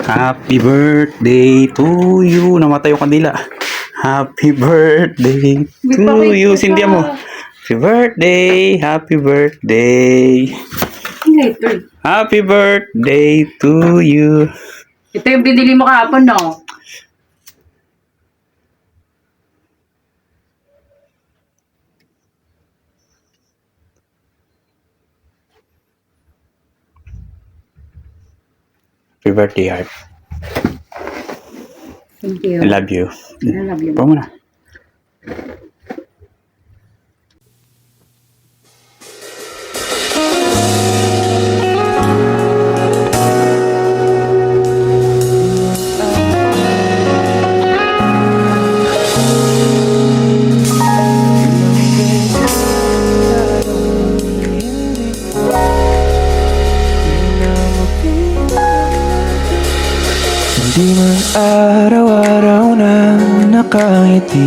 Happy birthday to you. Namatay yung kandila. Happy birthday to you. Sindihan mo. Happy birthday. Happy birthday. Happy birthday to you. Ito yung binili mo kahapon, no? Happy birthday, Heart. Thank you. I love you. I love you. Pa mo na. Di man araw-araw na nakangiti,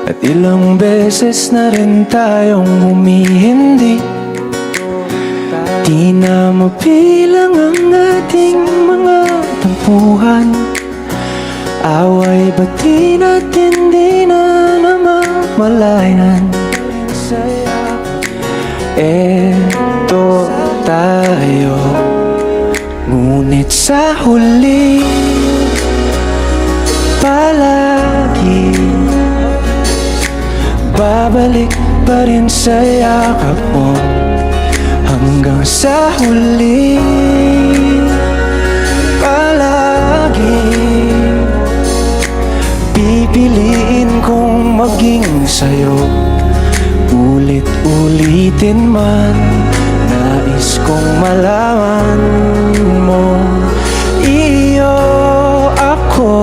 at ilang beses na rin tayong humihindi. Di na mabilang ang ating mga tampuhan, away ba't di natin di na namamalayan? Eto tayo, ngunit sa huli palagi babalik pa rin sa yakap mo. Hanggang sa huli palagi pipiliin kong maging sa'yo. Ulit-ulitin man, nais kong malaman mo, iyo ako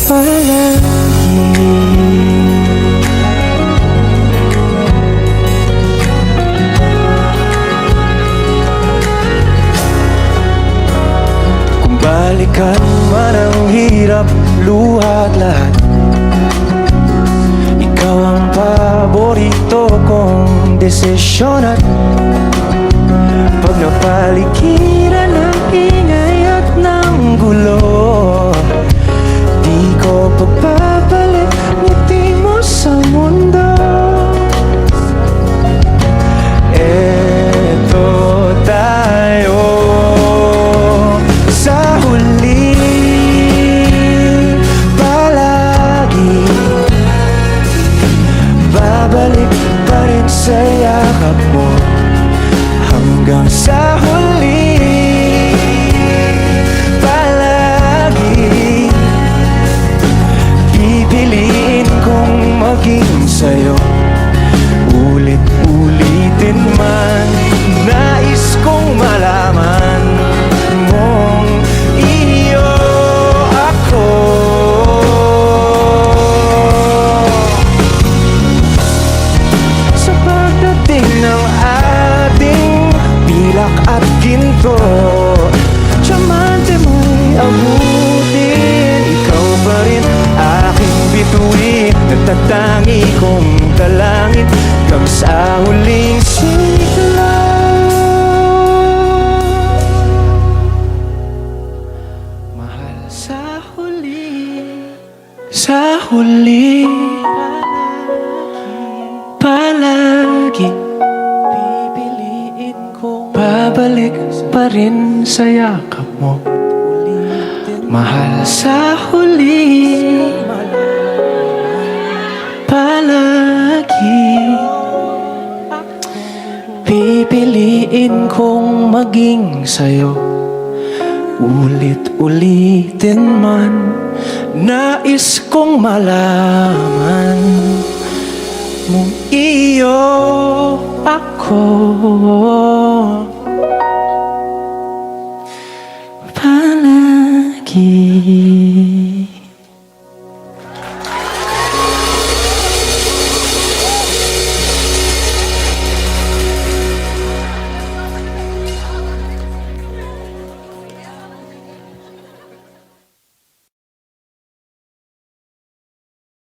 palagi. Kung balikan man ang hirap, luha at lahat, ikaw ang paborito kong desisyon. At pag napaligiran ng ingay at ng gulo, di ko pagpapalit ngiti mo sa mundo. Eto tayo sa huli palagi, babalik pa rin sa yakap mo. Hanggang sa huli palagi pipiliin kong maging sa'yo. Ulit-ulitin man, nais kong malaman mong iyo ako. Sa pagdating ng ating pilak at ginto, tiyamante mo'y abutin, ikaw pa rin aking bituin. Natatangi kong dalangin hanggang sa huling sigaw. Mahal sa huli palagi pipiliin kong babalik pa rin sa yakap mo. Mahal sa huli palagi pipiliin kong maging sa'yo. Ulit-ulitin man, nais kong malaman mong iyo ako palagi.